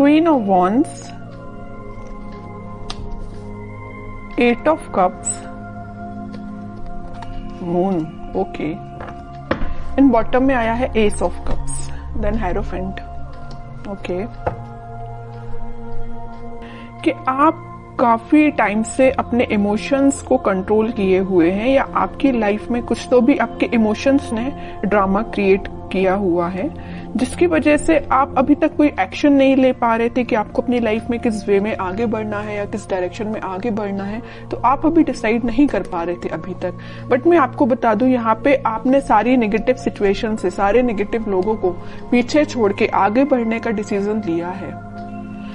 Queen of wands, 8 of cups, moon, okay. In bottom में आया है ace of cups, then hierophant, okay. कि आप काफी टाइम से अपने इमोशंस को कंट्रोल किए हुए हैं, या आपकी लाइफ में कुछ तो भी आपके इमोशंस ने ड्रामा क्रिएट किया हुआ है, जिसकी वजह से आप अभी तक कोई एक्शन नहीं ले पा रहे थे कि आपको अपनी लाइफ में किस वे में आगे बढ़ना है या किस डायरेक्शन में आगे बढ़ना है। तो आप अभी डिसाइड नहीं कर पा रहे थे अभी तक। बट मैं आपको बता दूं, यहाँ पे आपने सारी नेगेटिव सिचुएशन से, सारे नेगेटिव लोगों को पीछे छोड़ के आगे बढ़ने का डिसीजन लिया है,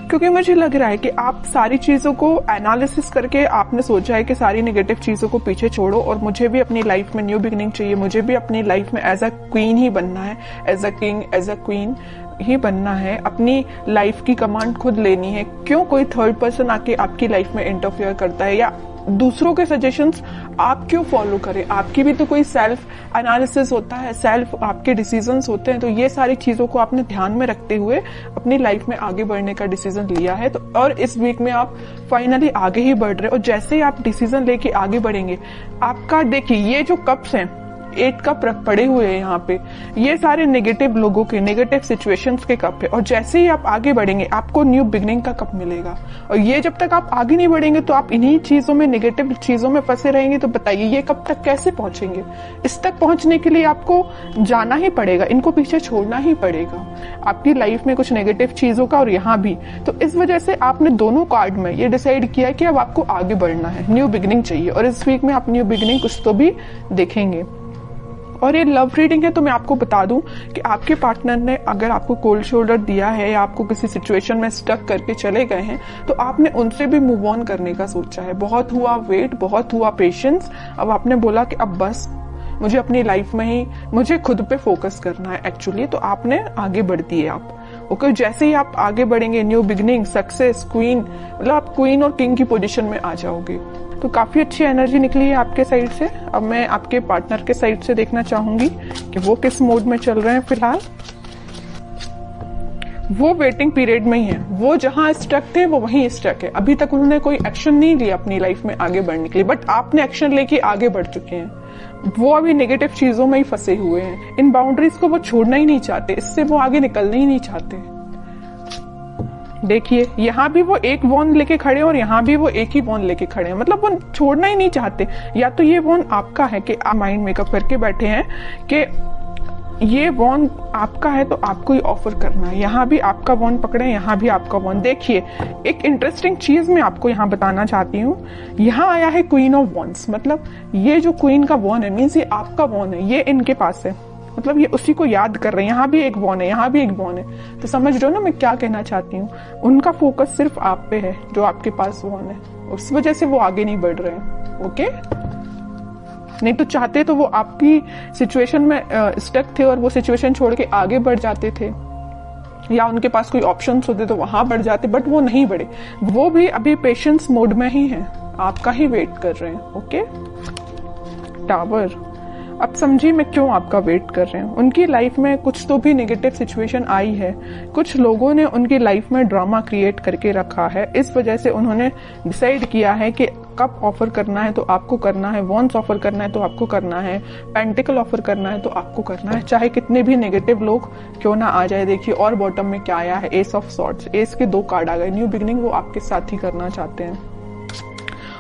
क्योंकि मुझे लग रहा है कि आप सारी चीजों को एनालिसिस करके आपने सोचा है कि सारी नेगेटिव चीजों को पीछे छोड़ो और मुझे भी अपनी लाइफ में न्यू बिगिनिंग चाहिए, मुझे भी अपनी लाइफ में एज अ क्वीन ही बनना है, as a king, as a queen ही बनना है, अपनी लाइफ की कमांड खुद लेनी है। क्यों कोई थर्ड पर्सन आके आपकी लाइफ में इंटरफेयर करता है, या दूसरों के सजेशंस आप क्यों फॉलो करें? आपकी भी तो कोई सेल्फ एनालिसिस होता है, सेल्फ आपके डिसीजंस होते हैं। तो ये सारी चीजों को आपने ध्यान में रखते हुए अपनी लाइफ में आगे बढ़ने का डिसीजन लिया है। तो और इस वीक में आप फाइनली आगे ही बढ़ रहे हो, और जैसे ही आप डिसीजन लेके आगे बढ़ेंगे, आपका देखिए ये जो कप्स हैं, 8 कप पड़े हुए हैं यहाँ पे, ये सारे नेगेटिव लोगों के, नेगेटिव सिचुएशंस के कप है। और जैसे ही आप आगे बढ़ेंगे आपको न्यू बिगनिंग का कप मिलेगा। और ये जब तक आप आगे नहीं बढ़ेंगे तो आप इन्हीं चीजों में, नेगेटिव चीजों में फंसे रहेंगे। तो बताइए ये कब तक कैसे पहुंचेंगे? इस तक पहुंचने के लिए आपको जाना ही पड़ेगा, इनको पीछे छोड़ना ही पड़ेगा, आपकी लाइफ में कुछ नेगेटिव चीजों का और यहाँ भी। तो इस वजह से आपने दोनों कार्ड में ये डिसाइड किया कि अब आपको आगे बढ़ना है, न्यू बिगनिंग चाहिए। और इस वीक में आप न्यू बिगनिंग कुछ तो भी देखेंगे। और ये लव रीडिंग है, तो मैं आपको बता दूं कि आपके पार्टनर ने अगर आपको कोल्ड शोल्डर दिया है या आपको किसी सिचुएशन में स्टक करके चले गए हैं, तो आपने उनसे भी मूव ऑन करने का सोचा है। बहुत हुआ वेट, बहुत हुआ पेशेंस, अब आपने बोला कि अब बस मुझे अपनी लाइफ में ही, मुझे खुद पे फोकस करना है एक्चुअली। तो आपने आगे बढ़ दिए आप, ओके। जैसे ही आप आगे बढ़ेंगे, न्यू बिगनिंग, सक्सेस, क्वीन, मतलब आप क्वीन और किंग की पोजीशन में आ जाओगे। तो काफी अच्छी एनर्जी निकली है आपके साइड से। अब मैं आपके पार्टनर के साइड से देखना चाहूंगी कि वो किस मोड में चल रहे हैं फिलहाल। वो वेटिंग पीरियड में ही है, वो जहां स्टक थे वो वहीं स्टक है। अभी तक उन्होंने कोई एक्शन नहीं लिया अपनी लाइफ में आगे बढ़ने के लिए, बट आपने एक्शन लेके आगे बढ़ चुके हैं। वो अभी नेगेटिव चीजों में ही फंसे हुए हैं, इन बाउंड्रीज को वो छोड़ना ही नहीं चाहते, इससे वो आगे निकलना ही नहीं चाहते। देखिए यहाँ भी वो एक वॉन लेके खड़े हैं और यहाँ भी वो एक ही वॉन लेके खड़े हैं, मतलब वो छोड़ना ही नहीं चाहते। या तो ये वॉन आपका है कि आप माइंड मेकअप करके बैठे हैं कि ये वॉन आपका है तो आपको ही ऑफर करना है। यहाँ भी आपका वॉन पकड़े, यहाँ भी आपका वॉन। देखिए एक इंटरेस्टिंग चीज मैं आपको यहाँ बताना चाहती हूँ। यहाँ आया है क्वीन ऑफ वॉन्ड्स, मतलब ये जो क्वीन का वॉन है मीन्स ये आपका वॉन है, ये इनके पास है, मतलब ये उसी को याद कर रहे हैं। यहाँ भी एक वॉन है, यहाँ भी एक वॉन है। तो समझ रहे हो ना मैं क्या कहना चाहती हूँ? उनका फोकस सिर्फ आप पे है, जो आपके पास वॉन है, उस वजह से वो आगे नहीं बढ़ रहे हैं, ओके। नहीं तो चाहते तो वो आपकी सिचुएशन में स्टक थे और वो सिचुएशन छोड़ के आगे बढ़ जाते थे, या उनके पास कोई ऑप्शंस होते तो वहां बढ़ जाते, बट वो नहीं बढ़े। वो भी अभी पेशेंस मोड में ही है, आपका ही वेट कर रहे हैं, ओके। टावर, अब समझिए मैं क्यों आपका वेट कर रहे हैं। उनकी लाइफ में कुछ तो भी नेगेटिव सिचुएशन आई है, कुछ लोगों ने उनकी लाइफ में ड्रामा क्रिएट करके रखा है। इस वजह से उन्होंने डिसाइड किया है कि कप ऑफर करना है तो आपको करना है, वॉन्स ऑफर करना है तो आपको करना है, पेंटिकल ऑफर करना है तो आपको करना है, चाहे कितने भी नेगेटिव लोग क्यों ना आ जाए। देखिए और बॉटम में क्या आया है, एस ऑफ सॉर्ड्स, एस के 2 कार्ड आ गए। न्यू बिगिनिंग वो आपके साथ ही करना चाहते हैं।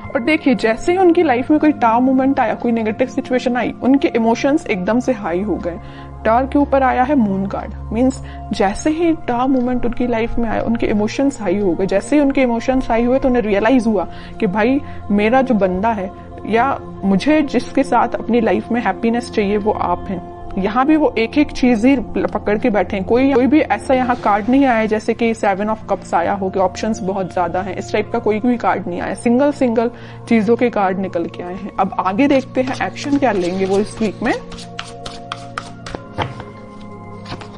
और देखिए जैसे ही उनकी लाइफ में कोई टावर मोमेंट आया, कोई नेगेटिव सिचुएशन आई, उनके इमोशंस एकदम से हाई हो गए। टावर के ऊपर आया है मून कार्ड, मींस जैसे ही टावर मोमेंट उनकी लाइफ में आया उनके इमोशंस हाई हो गए। जैसे ही उनके इमोशंस हाई हुए तो उन्हें रियलाइज हुआ कि भाई मेरा जो बंदा है या मुझे जिसके साथ अपनी लाइफ में हैप्पीनेस चाहिए वो आप हैं। यहाँ भी वो एक एक चीज ही पकड़ के बैठे हैं। कोई भी ऐसा यहाँ कार्ड नहीं आया जैसे कि 7 ऑफ कप्स आया हो कि ऑप्शंस बहुत ज्यादा हैं, इस टाइप का कोई भी कार्ड नहीं आया। सिंगल सिंगल चीजों के कार्ड निकल के आए हैं। अब आगे देखते हैं एक्शन क्या लेंगे वो इस वीक में।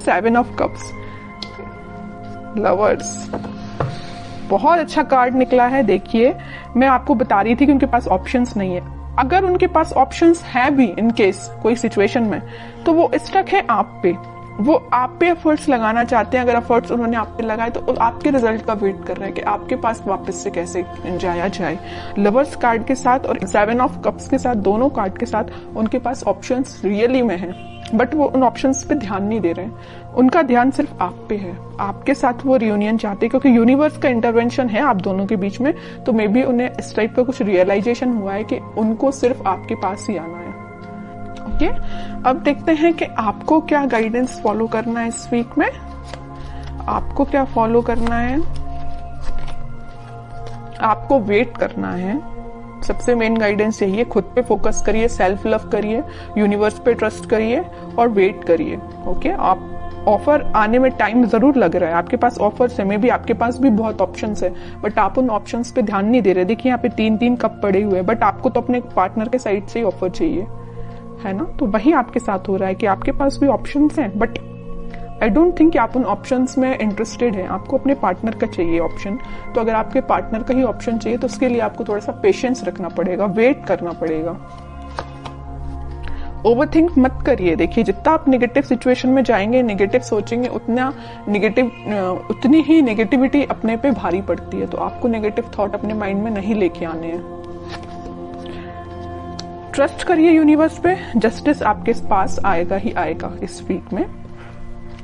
7 ऑफ कप्स, लवर्स, बहुत अच्छा कार्ड निकला है। देखिए मैं आपको बता रही थी कि उनके पास ऑप्शंस नहीं है। अगर उनके पास ऑप्शंस है भी इन केस कोई सिचुएशन में, तो वो स्टक है आप पे। वो आप पे एफर्ट्स लगाना चाहते हैं। अगर एफर्ट्स उन्होंने आप पे लगाए तो आपके रिजल्ट का वेट कर रहे हैं कि आपके पास वापस से कैसे जाया जाए। लवर्स कार्ड के साथ और 7 ऑफ कप्स के साथ, दोनों कार्ड के साथ उनके पास ऑप्शंस रियली में हैं, बट वो उन ऑप्शंस पे ध्यान नहीं दे रहे हैं। उनका ध्यान सिर्फ आप पे है, आपके साथ वो रियूनियन चाहते हैं, क्योंकि यूनिवर्स का इंटरवेंशन है आप दोनों के बीच में। तो मे बी उन्हें इस टाइप का कुछ रियलाइजेशन हुआ है कि उनको सिर्फ आपके पास ही आना है। ओके, अब देखते हैं कि आपको क्या गाइडेंस फॉलो करना है इस वीक में। आपको क्या फॉलो करना है? आपको वेट करना है। सबसे मेन गाइडेंस यही है, खुद पे फोकस करिए, सेल्फ लव करिए, यूनिवर्स पे ट्रस्ट करिए और वेट करिए। ओके, आप ऑफर आने में टाइम जरूर लग रहा है, आपके पास ऑफर्स है, मे बी आपके पास भी बहुत ऑप्शंस है, बट आप उन ऑप्शंस पे ध्यान नहीं दे रहे। देखिए यहाँ पे 3-3 कप पड़े हुए हैं, बट आपको तो अपने पार्टनर के साइड से ही ऑफर चाहिए, है ना। तो वही आपके साथ हो रहा है कि आपके पास भी ऑप्शंस हैं, बट आई डोंट थिंक कि आप उन ऑप्शंस में इंटरेस्टेड हैं। आपको अपने पार्टनर का चाहिए ऑप्शन। तो अगर आपके पार्टनर का ही ऑप्शन चाहिए तो उसके लिए आपको थोड़ा सा पेशेंस रखना पड़ेगा, वेट करना पड़ेगा। ओवरथिंक मत करिए। देखिए जितना आप नेगेटिव सिचुएशन में जाएंगे, नेगेटिव सोचेंगे, उतनी ही नेगेटिविटी अपने पे भारी पड़ती है। तो आपको नेगेटिव थॉट अपने माइंड में नहीं लेके आने हैं। ट्रस्ट करिए यूनिवर्स पे, जस्टिस आपके पास आएगा ही आएगा इस वीक में।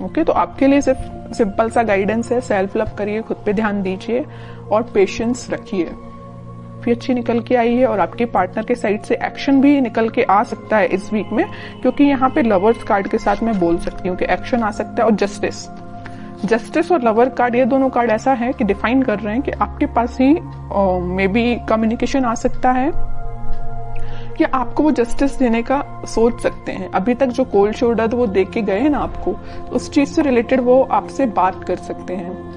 ओके, तो आपके लिए सिर्फ सिंपल सा गाइडेंस है, सेल्फ लव करिए, खुद पे ध्यान दीजिए और पेशेंस रखिए। फिर अच्छी निकल के आई है और आपके पार्टनर के साइड से एक्शन भी निकल के आ सकता है इस वीक में, क्योंकि यहाँ पे लवर्स कार्ड के साथ मैं बोल सकती हूँ कि एक्शन आ सकता है। और जस्टिस और लवर कार्ड, ये दोनों कार्ड ऐसा है कि डिफाइन कर रहे हैं कि आपके पास ही मे बी कम्युनिकेशन आ सकता है कि आपको वो जस्टिस देने का सोच सकते हैं। अभी तक जो कोल्ड शोल्डर वो दे के गए हैं ना आपको, उस चीज से रिलेटेड वो आपसे बात कर सकते हैं।